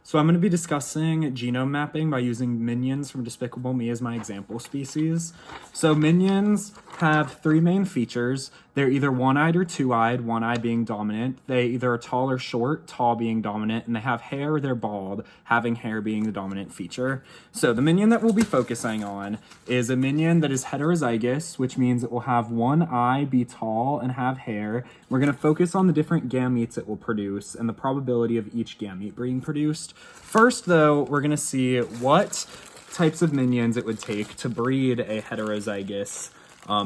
So I'm going to be discussing genome mapping by using minions from Despicable Me as my example species. So minions have three main features. They're either one-eyed or two-eyed, one eye being dominant. They either are tall or short, tall being dominant, and they have hair or they're bald, having hair being the dominant feature. So the minion that we'll be focusing on is a minion that is heterozygous, which means it will have one eye, be tall, and have hair. We're going to focus on the different gametes it will produce and the probability of each gamete being produced. First, though, we're going to see what types of minions it would take to breed a heterozygous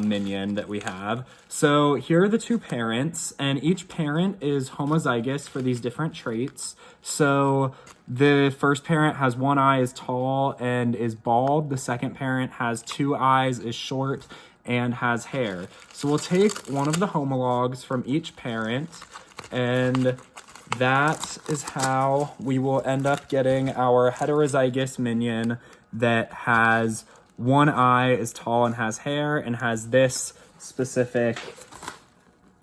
minion that we have. So here are the two parents, and each parent is homozygous for these different traits. So the first parent has one eye, is tall, and is bald. The second parent has two eyes, is short, and has hair. So we'll take one of the homologs from each parent, and that is how we will end up getting our heterozygous minion that has one eye, is tall, and has hair, and has this specific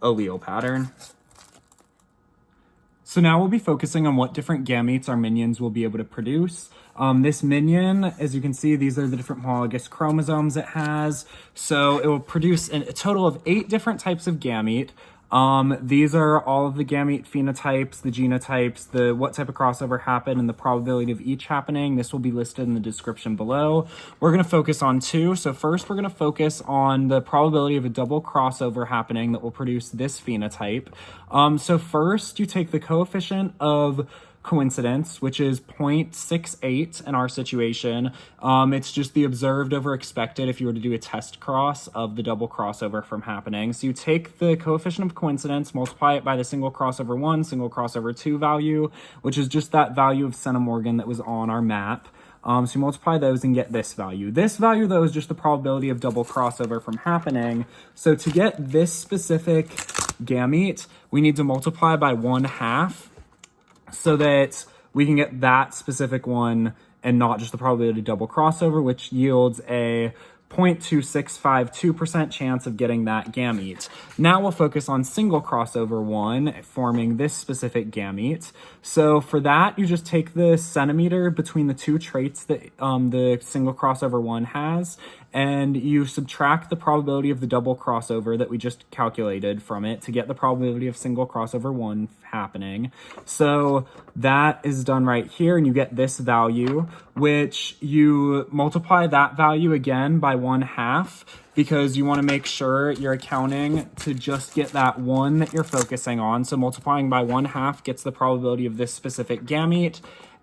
allele pattern. So now we'll be focusing on what different gametes our minions will be able to produce. This minion, as you can see, these are the different homologous chromosomes it has. So it will produce a total of 8 different types of gamete. These are all of the gamete phenotypes, the genotypes, what type of crossover happened, and the probability of each happening. This will be listed in the description below. We're going to focus on 2. So first, we're going to focus on the probability of a double crossover happening that will produce this phenotype. So first, you take the coefficient of coincidence, which is 0.68 in our situation. It's just the observed over expected if you were to do a test cross of the double crossover from happening. So you take the coefficient of coincidence, multiply it by the single crossover 1, single crossover 2 value, which is just that value of centimorgan that was on our map. So you multiply those and get this value. This value, though, is just the probability of double crossover from happening. So to get this specific gamete, we need to multiply by 1/2 so that we can get that specific one and not just the probability of double crossover, which yields a 0.2652% chance of getting that gamete. Now we'll focus on single crossover 1, forming this specific gamete. So for that, you just take the centimeter between the two traits that the single crossover 1 has, and you subtract the probability of the double crossover that we just calculated from it to get the probability of single crossover 1 happening. So that is done right here, and you get this value, which you multiply that value again by 1/2 because you want to make sure you're accounting to just get that one that you're focusing on. So multiplying by 1/2 gets the probability of this specific gamete,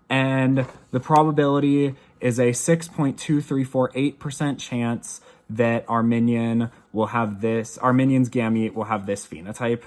and the probability is a 6.2348% chance that our minion's gamete will have this phenotype.